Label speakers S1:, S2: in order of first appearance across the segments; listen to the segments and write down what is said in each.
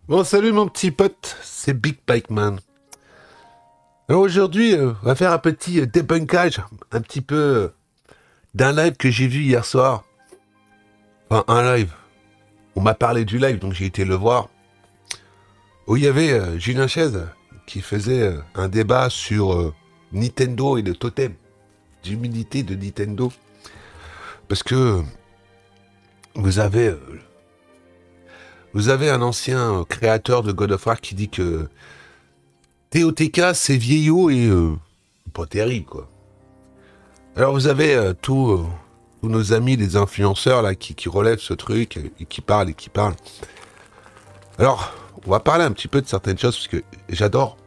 S1: Bon, salut mon petit pote, c'est Big Bike Man. Alors aujourd'hui, on va faire un petit débunkage, un petit peu d'un live que j'ai vu hier soir. Enfin, un live. On m'a parlé du live, donc j'ai été le voir. Où il y avait Julien Chaise qui faisait un débat sur Nintendo et le totem d'humilité de Nintendo. Parce que vous avez, euh, vous avez un ancien créateur de God of War qui dit que TOTK c'est vieillot et pas terrible quoi. Alors vous avez tous nos amis, les influenceurs là, qui relèvent ce truc et qui parlent et qui parlent. Alors, on va parler un petit peu de certaines choses parce que j'adore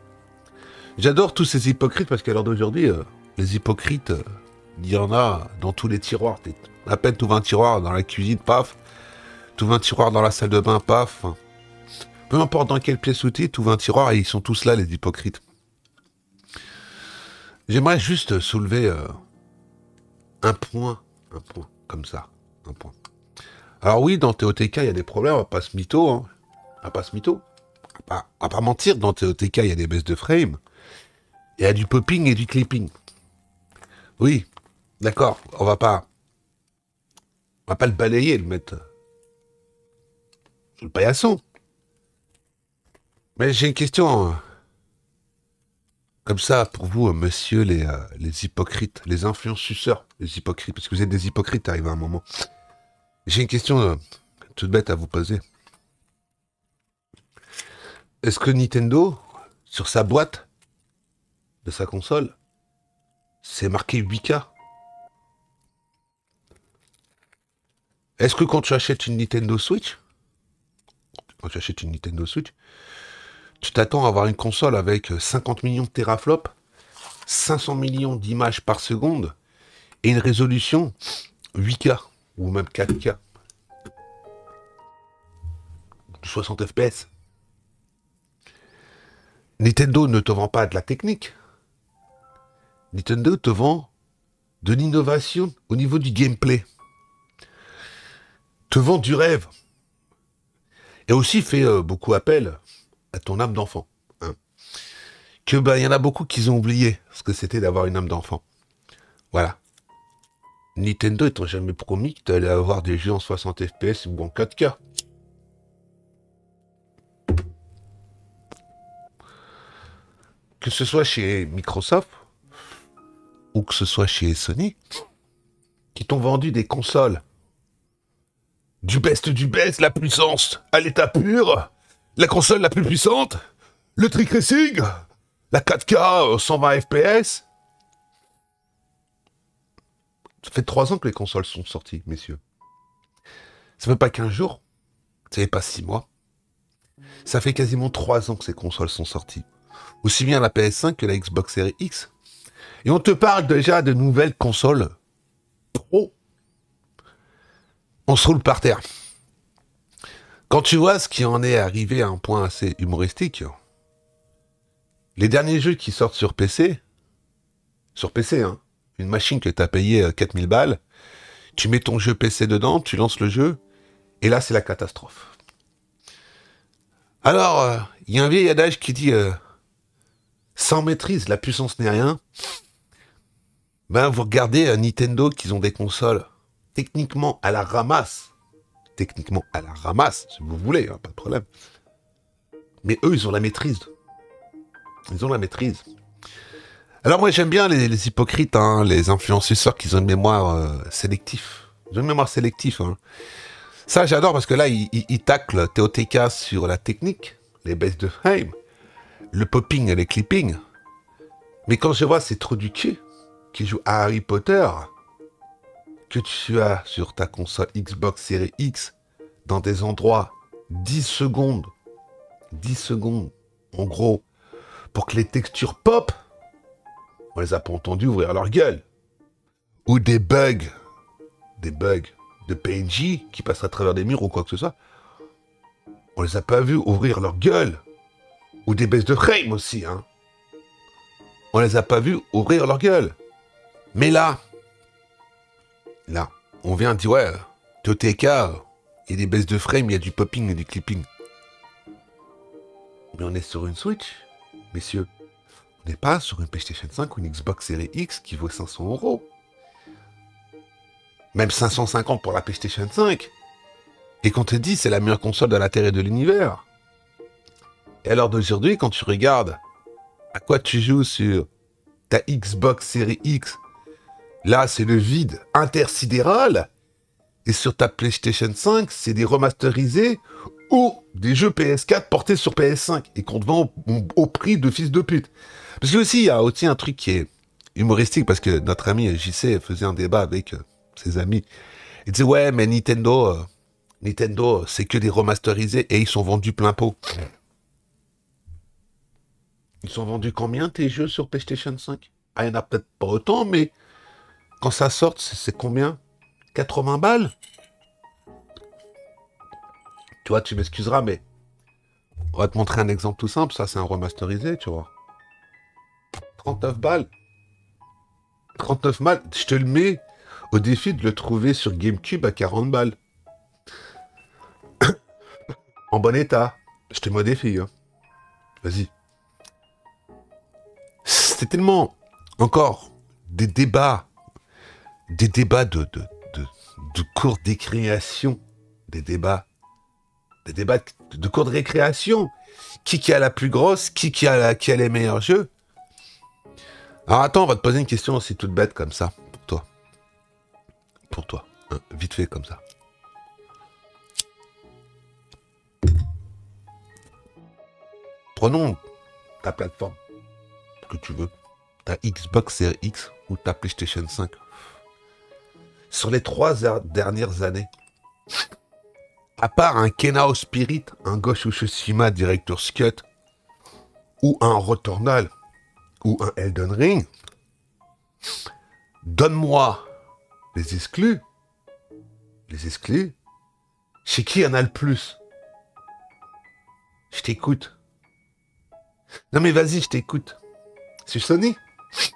S1: tous ces hypocrites parce qu'à l'heure d'aujourd'hui, les hypocrites, il y en a dans tous les tiroirs. À peine tout 20 tiroirs dans la cuisine, paf. Tout 20 tiroirs dans la salle de bain, paf. Peu importe dans quelle pièce où t'es, tout 20 tiroirs et ils sont tous là, les hypocrites. J'aimerais juste soulever un point, comme ça, un point. Alors oui, dans TOTK, il y a des problèmes, on va pas se mytho, hein. On va pas se mytho. On va pas mentir, dans TOTK, il y a des baisses de frame. Il y a du popping et du clipping. Oui, d'accord, on va pas le balayer, le mettre sous le paillasson. Mais j'ai une question, comme ça, pour vous, monsieur les hypocrites, les influenceurs, les hypocrites, parce que vous êtes des hypocrites, arrivé à un moment. J'ai une question toute bête à vous poser. Est-ce que Nintendo, sur sa boîte de sa console, c'est marqué 8K? Est-ce que quand tu achètes une Nintendo Switch, tu t'attends à avoir une console avec 50 millions de teraflops, 500 millions d'images par seconde et une résolution 8K ou même 4K, 60 FPS? Nintendo ne te vend pas de la technique. Nintendo te vend de l'innovation au niveau du gameplay. Te vend du rêve. Et aussi fait beaucoup appel à ton âme d'enfant. Hein. Que y en a beaucoup qui ont oublié ce que c'était d'avoir une âme d'enfant. Voilà. Nintendo étant jamais promis que tu allais avoir des jeux en 60 FPS ou en 4K. Que ce soit chez Microsoft ou que ce soit chez Sony, qui t'ont vendu des consoles du best, la puissance à l'état pur, la console la plus puissante, le trick racing, la 4K 120 FPS. Ça fait 3 ans que les consoles sont sorties, messieurs. Ça fait pas 15 jours, ça fait pas 6 mois. Ça fait quasiment 3 ans que ces consoles sont sorties. Aussi bien la PS5 que la Xbox Series X. Et on te parle déjà de nouvelles consoles pro. On se roule par terre. Quand tu vois ce qui en est arrivé à un point assez humoristique, les derniers jeux qui sortent sur PC, hein, une machine que t'as payé 4000 balles, tu mets ton jeu PC dedans, tu lances le jeu, et là c'est la catastrophe. Alors, il y a un vieil adage qui dit sans maîtrise, la puissance n'est rien. Ben, vous regardez Nintendo qu'ils ont des consoles techniquement à la ramasse. Techniquement à la ramasse, si vous voulez, hein, pas de problème. Mais eux, ils ont la maîtrise. Ils ont la maîtrise. Alors moi, j'aime bien les hypocrites, hein, les influenceurs qui ont une mémoire sélective. Ils ont une mémoire sélective. Hein. Ça, j'adore parce que là, ils taclent TOTK sur la technique, les baisses de frame, le popping et les clipping. Mais quand je vois ces trous du cul qui jouent à Harry Potter, que tu as sur ta console Xbox Series X, dans des endroits 10 secondes, en gros, pour que les textures pop, on les a pas entendus ouvrir leur gueule. Ou des bugs de PNJ qui passent à travers des murs ou quoi que ce soit, on les a pas vus ouvrir leur gueule. Ou des baisses de frame aussi, hein. On les a pas vus ouvrir leur gueule. Mais là, on vient dire, ouais, TOTK, il y a des baisses de frame, il y a du popping et du clipping. Mais on est sur une Switch, messieurs. On n'est pas sur une PlayStation 5 ou une Xbox Series X qui vaut 500 €. Même 550 pour la PlayStation 5. Et qu'on te dit c'est la meilleure console de la Terre et de l'univers. Et alors d'aujourd'hui, quand tu regardes à quoi tu joues sur ta Xbox Series X, là c'est le vide intersidéral. Et sur ta PlayStation 5, c'est des remasterisés ou des jeux PS4 portés sur PS5 et qu'on te vend au prix de fils de pute. Parce que aussi, il y a aussi un truc qui est humoristique, parce que notre ami JC faisait un débat avec ses amis. Il disait, ouais, mais Nintendo, c'est que des remasterisés et ils sont vendus plein pot. Ils sont vendus combien tes jeux sur PlayStation 5? Ah, il n'y en a peut-être pas autant, mais quand ça sort, c'est combien? 80 balles? Tu vois, tu m'excuseras, mais on va te montrer un exemple tout simple. Ça, c'est un remasterisé, tu vois. 39 balles. 39 balles, je te le mets au défi de le trouver sur GameCube à 40 balles. En bon état. Je te mets au défi. Hein. Vas-y. C'est tellement, encore, des débats de cours de récréation. Des débats de cours de récréation. Qui a la plus grosse, qui a les meilleurs jeux. Alors attends, on va te poser une question aussi toute bête comme ça, pour toi. Pour toi, hein, vite fait comme ça. Prenons ta plateforme que tu veux, ta Xbox Series X ou ta PlayStation 5. Sur les 3 dernières années, à part un Kenao Spirit, un Ghost of Tsushima Director's Cut, ou un Returnal, ou un Elden Ring, donne-moi les exclus. Les exclus, chez qui y en a le plus? Je t'écoute. Non mais vas-y, je t'écoute. C'est Sony. C'est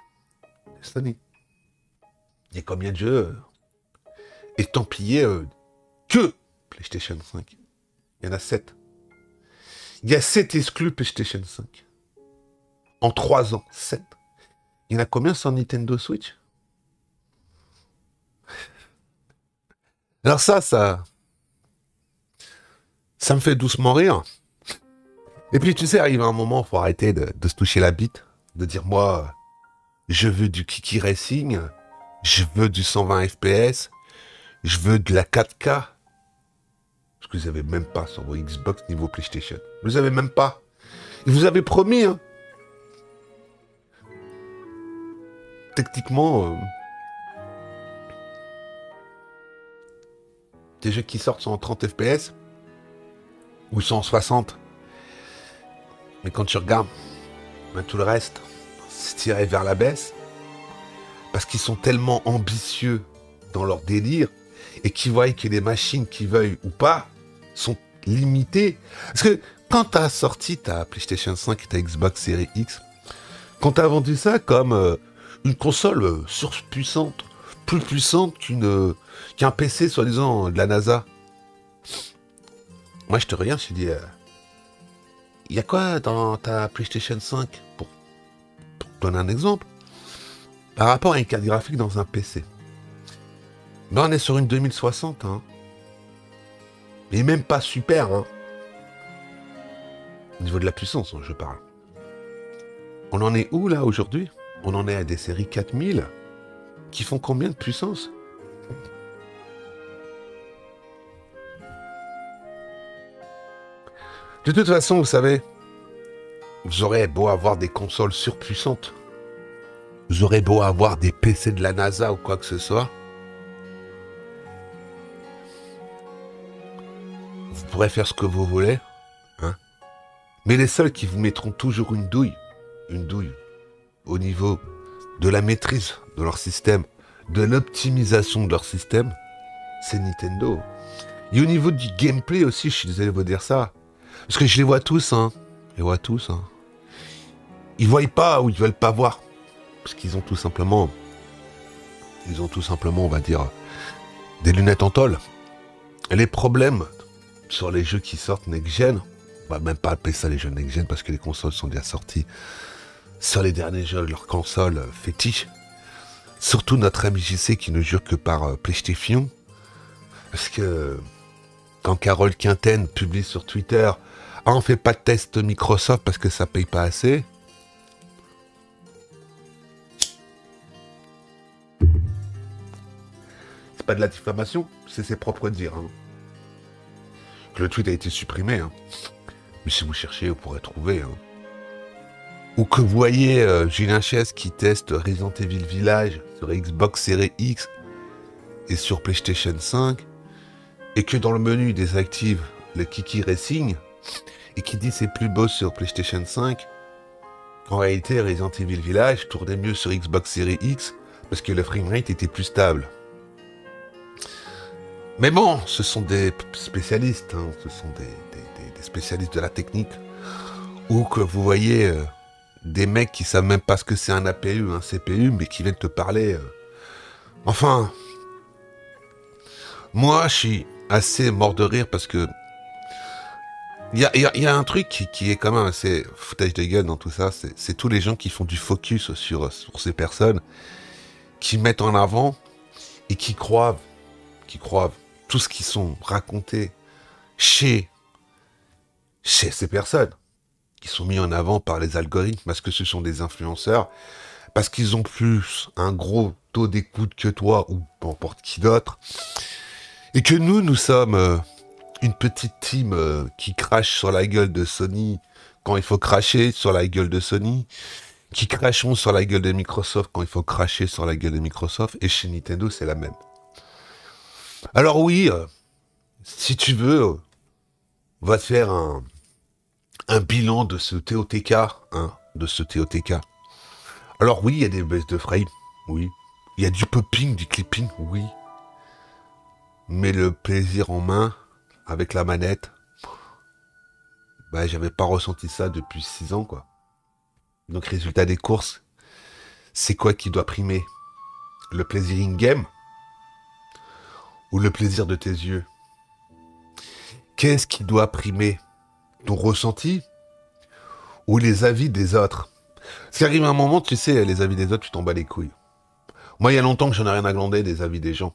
S1: Sony. Il y a combien de jeux estampillés que PlayStation 5? Il y en a 7. Il y a 7 exclus PlayStation 5. En 3 ans, 7. Il y en a combien sur Nintendo Switch? Alors ça me fait doucement rire. Et puis tu sais, arrive un moment, faut arrêter de se toucher la bite, de dire moi, je veux du Kiki Racing, je veux du 120 FPS, je veux de la 4K. Parce que vous avez même pas sur vos Xbox niveau PlayStation. Vous avez même pas. Et vous avez promis, hein. Techniquement, des jeux qui sortent sont en 30 FPS ou 160. Mais quand tu regardes, ben, tout le reste, c'est tiré vers la baisse. Parce qu'ils sont tellement ambitieux dans leur délire et qu'ils voient que les machines, qui veuillent ou pas, sont limitées. Parce que quand tu as sorti ta PlayStation 5 et ta Xbox Series X, quand tu as vendu ça comme une console surpuissante, plus puissante qu'un PC soi-disant de la NASA, moi je te regarde, je te dis, il y a quoi dans ta PlayStation 5 pour donner un exemple, par rapport à une carte graphique dans un PC. Là, on est sur une 2060, hein. Mais même pas super, hein. Au niveau de la puissance, je parle. On en est où, là, aujourd'hui? On en est à des séries 4000 qui font combien de puissance? De toute façon, vous savez, vous aurez beau avoir des consoles surpuissantes, vous aurez beau avoir des PC de la NASA ou quoi que ce soit, vous pourrez faire ce que vous voulez, hein. Mais les seuls qui vous mettront toujours une douille au niveau de la maîtrise de leur système, de l'optimisation de leur système, c'est Nintendo. Et au niveau du gameplay aussi, je suis désolé de vous dire ça, parce que je les vois tous, hein. Je les vois tous, hein. Ils voient pas ou ils veulent pas voir. Parce qu'ils ont tout simplement, on va dire, des lunettes en tôle. Et les problèmes sur les jeux qui sortent next-gen, On va même pas appeler ça les jeux next-gen parce que les consoles sont déjà sorties sur les derniers jeux de leur console fétiche. Surtout notre ami JC qui ne jure que par PlayStation. Parce que quand Carole Quinten publie sur Twitter « Ah, on fait pas de test Microsoft parce que ça paye pas assez », c'est pas de la diffamation, c'est ses propres dires. Hein. Que le tweet a été supprimé. Hein. Mais si vous cherchez, vous pourrez trouver. Hein. Ou que vous voyez Julien Chies qui teste Resident Evil Village sur Xbox Series X et sur PlayStation 5, et que dans le menu il désactive le Kiki Racing, et qui dit c'est plus beau sur PlayStation 5, qu'en réalité Resident Evil Village tournait mieux sur Xbox Series X, parce que le framerate était plus stable. Mais bon, ce sont des spécialistes, hein, ce sont des spécialistes de la technique, ou que vous voyez des mecs qui savent même pas ce que c'est un APU, un CPU, mais qui viennent te parler. Enfin, moi, je suis assez mort de rire parce que il y a un truc qui est quand même assez foutage de gueule dans tout ça, c'est tous les gens qui font du focus sur ces personnes, qui mettent en avant et qui croient tout ce qui sont racontés chez ces personnes, qui sont mis en avant par les algorithmes, parce que ce sont des influenceurs, parce qu'ils ont plus un gros taux d'écoute que toi, ou n'importe qui d'autre, et que nous sommes une petite team qui crache sur la gueule de Sony quand il faut cracher sur la gueule de Sony, qui crachons sur la gueule de Microsoft quand il faut cracher sur la gueule de Microsoft, et chez Nintendo c'est la même. Alors oui, si tu veux, on va te faire un bilan de ce TOTK, hein, de ce TOTK. Alors oui, il y a des baisses de frame, oui. Il y a du popping, du clipping, oui. Mais le plaisir en main, avec la manette, bah j'avais pas ressenti ça depuis 6 ans, quoi. Donc résultat des courses, c'est quoi qui doit primer? Le plaisir in-game ou le plaisir de tes yeux? Qu'est-ce qui doit primer? Ton ressenti ou les avis des autres? Parce qu'arrive un moment, tu sais, les avis des autres, tu t'en bats les couilles. Moi, il y a longtemps que j'en ai rien à glander des avis des gens.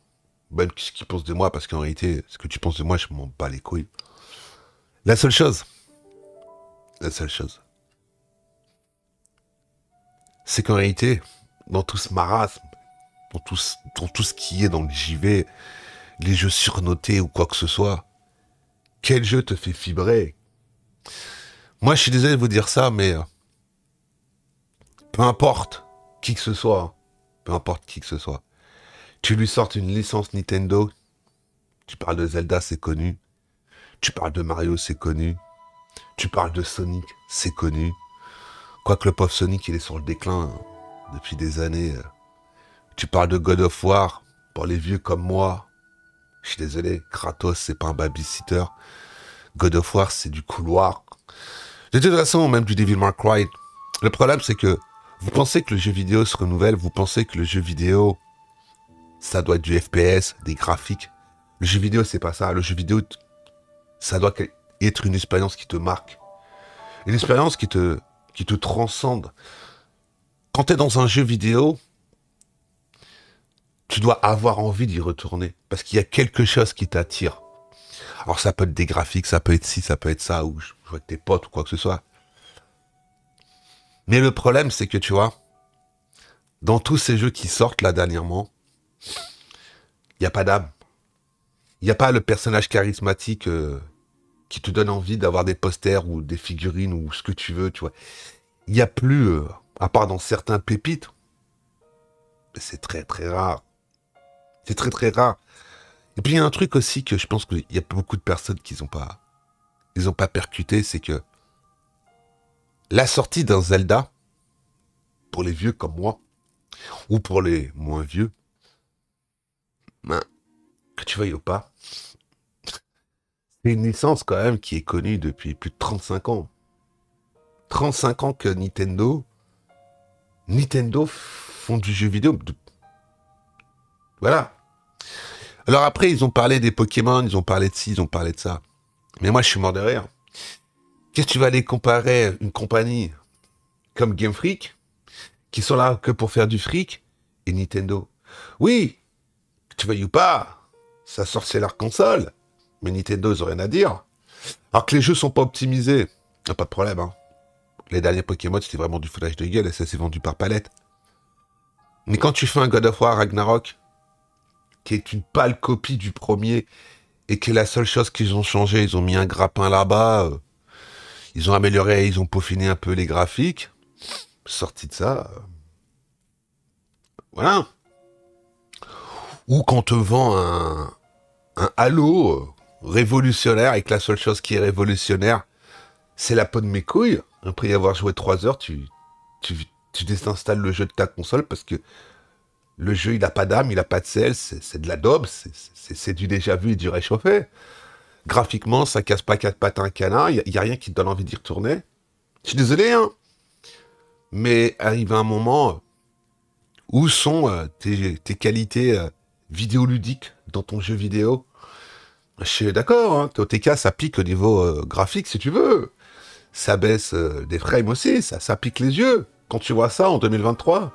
S1: Même ce qu'ils pensent de moi, parce qu'en réalité, ce que tu penses de moi, je m'en bats les couilles. La seule chose, c'est qu'en réalité, dans tout ce marasme, dans tout ce qui est dans le JV, les jeux surnotés ou quoi que ce soit, quel jeu te fait vibrer? Moi, je suis désolé de vous dire ça, mais peu importe qui que ce soit, tu lui sortes une licence Nintendo, tu parles de Zelda, c'est connu, tu parles de Mario, c'est connu, tu parles de Sonic, c'est connu, quoique le pauvre Sonic, il est sur le déclin depuis des années. Tu parles de God of War, pour les vieux comme moi, je suis désolé, Kratos, c'est pas un babysitter, God of War, c'est du couloir. De toute façon, même du Devil May Cry, le problème, c'est que vous pensez que le jeu vidéo se renouvelle, vous pensez que le jeu vidéo, ça doit être du FPS, des graphiques. Le jeu vidéo, c'est pas ça. Le jeu vidéo, ça doit être une expérience qui te marque. Une expérience qui te transcende. Quand tu es dans un jeu vidéo, tu dois avoir envie d'y retourner. Parce qu'il y a quelque chose qui t'attire. Alors ça peut être des graphiques, ça peut être ci, ça peut être ça, ou jouer avec tes potes ou quoi que ce soit. Mais le problème, c'est que tu vois, dans tous ces jeux qui sortent là dernièrement, il n'y a pas d'âme. Il n'y a pas le personnage charismatique qui te donne envie d'avoir des posters ou des figurines ou ce que tu veux, tu vois. Il n'y a plus, à part dans certains pépites, c'est très très rare. C'est très très rare. Et puis il y a un truc aussi que je pense qu'il y a beaucoup de personnes qui n'ont pas percuté, c'est que la sortie d'un Zelda, pour les vieux comme moi, ou pour les moins vieux, ben, que tu veuilles ou pas, c'est une licence quand même qui est connue depuis plus de 35 ans. 35 ans que Nintendo font du jeu vidéo. Voilà. Alors après, ils ont parlé des Pokémon, ils ont parlé de ci, ils ont parlé de ça. Mais moi, je suis mort de rire. Qu'est-ce que tu vas aller comparer une compagnie comme Game Freak, qui sont là que pour faire du fric, et Nintendo? Oui, que tu veuilles ou pas, ça sortit leur console, mais Nintendo, ils ont rien à dire. Alors que les jeux sont pas optimisés, y a pas de problème, hein. Les derniers Pokémon, c'était vraiment du foutage de gueule et ça s'est vendu par palette. Mais quand tu fais un God of War Ragnarok, qui est une pâle copie du premier, et que la seule chose qu'ils ont changé, ils ont mis un grappin là-bas, ils ont amélioré, ils ont peaufiné un peu les graphiques, sorti de ça, voilà. Ou quand on te vend un Halo révolutionnaire, et que la seule chose qui est révolutionnaire, c'est la peau de mes couilles. Après y avoir joué 3 heures, tu désinstalles le jeu de ta console parce que le jeu, il a pas d'âme, il a pas de sel, c'est de la daube, c'est du déjà vu et du réchauffé. Graphiquement, ça casse pas 4 pattes à un canard, il y a rien qui te donne envie d'y retourner. Je suis désolé, hein. Mais arrive un moment où sont tes qualités vidéoludiques dans ton jeu vidéo. Je suis d'accord, hein, TOTK, ça pique au niveau graphique si tu veux. Ça baisse des frames aussi, ça pique les yeux. Quand tu vois ça en 2023.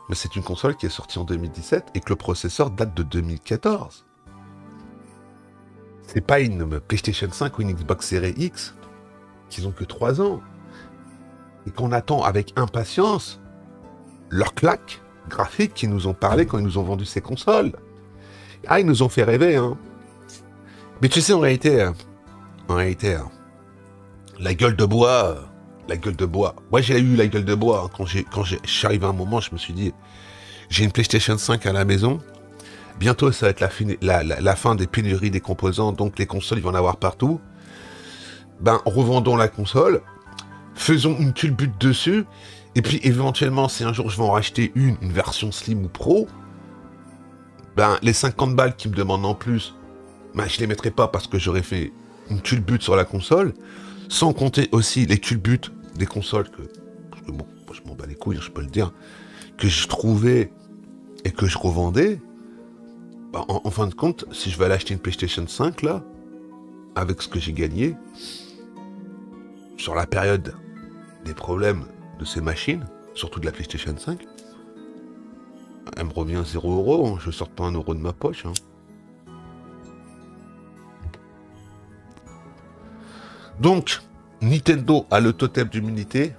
S1: Mais c'est une console qui est sortie en 2017 et que le processeur date de 2014. C'est pas une PlayStation 5 ou une Xbox Series X qui ont que 3 ans. Et qu'on attend avec impatience leur claque graphique qu'ils nous ont parlé quand ils nous ont vendu ces consoles. Ah, ils nous ont fait rêver, hein. Mais tu sais, en réalité, la gueule de bois, Moi, j'ai eu la gueule de bois, hein. Quand je suis arrivé à un moment, je me suis dit, j'ai une PlayStation 5 à la maison. Bientôt, ça va être la fin des pénuries des composants, donc les consoles, ils vont en avoir partout. Ben, revendons la console, faisons une culbute dessus, et puis éventuellement, si un jour je vais en racheter une version Slim ou Pro, ben, les 50 balles qu'ils me demandent en plus, ben, je les mettrai pas parce que j'aurais fait une culbute sur la console, sans compter aussi les culbutes des consoles parce que bon, je m'en bats les couilles, je peux le dire, que je trouvais et que je revendais. Ben, en fin de compte, si je vais aller acheter une PlayStation 5 là, avec ce que j'ai gagné, sur la période des problèmes de ces machines, surtout de la PlayStation 5, elle me revient 0 €, hein, je sors pas 1 € de ma poche. Hein. Donc, Nintendo a le totem d'humilité.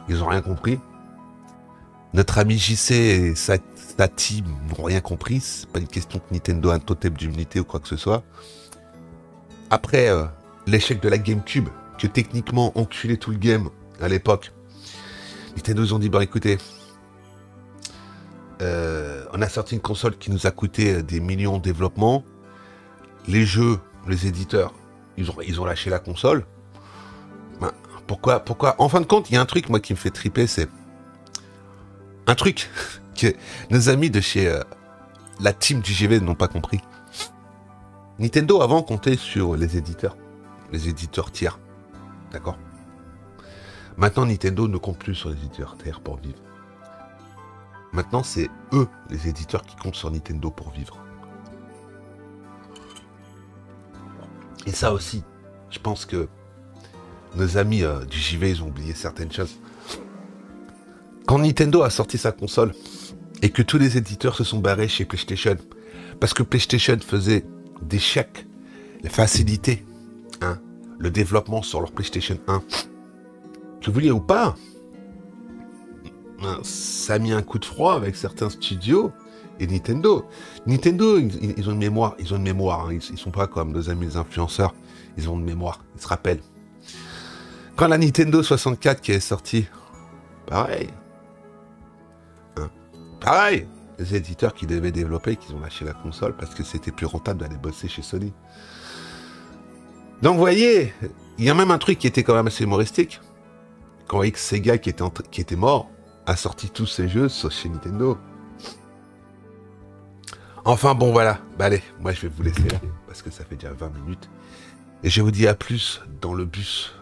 S1: Ils ont rien compris. Notre ami JC et sa team n'ont rien compris. C'est pas une question que Nintendo a un totem d'humilité ou quoi que ce soit. Après l'échec de la GameCube, que techniquement enculait tout le game à l'époque, Nintendo ils ont dit, bon écoutez, on a sorti une console qui nous a coûté des millions de développement. Les jeux, les éditeurs, ils ont lâché la console. Ben, pourquoi en fin de compte, il y a un truc, moi, qui me fait triper, c'est un truc que nos amis de chez la team du GV n'ont pas compris. Nintendo, avant, comptait sur les éditeurs tiers. D'accord? Maintenant, Nintendo ne compte plus sur les éditeurs tiers pour vivre. Maintenant, c'est eux, les éditeurs, qui comptent sur Nintendo pour vivre. Et ça aussi, je pense que nos amis du JV, ils ont oublié certaines choses. Quand Nintendo a sorti sa console, et que tous les éditeurs se sont barrés chez PlayStation, parce que PlayStation faisait des chèques, les facilités, hein, le développement sur leur PlayStation 1, que vous vouliez ou pas, ça a mis un coup de froid avec certains studios et Nintendo. Nintendo, ils ont une mémoire, hein. Ils sont pas comme nos amis les influenceurs, ils ont une mémoire, ils se rappellent. Quand la Nintendo 64 qui est sortie, pareil. Hein, pareil. Les éditeurs qui devaient développer, qui ont lâché la console parce que c'était plus rentable d'aller bosser chez Sony. Donc vous voyez, il y a même un truc qui était quand même assez humoristique. Quand Sega qui était mort, a sorti tous ses jeux chez Nintendo. Enfin bon voilà, bah allez, moi je vais vous laisser là, parce que ça fait déjà 20 minutes. Et je vous dis à plus dans le bus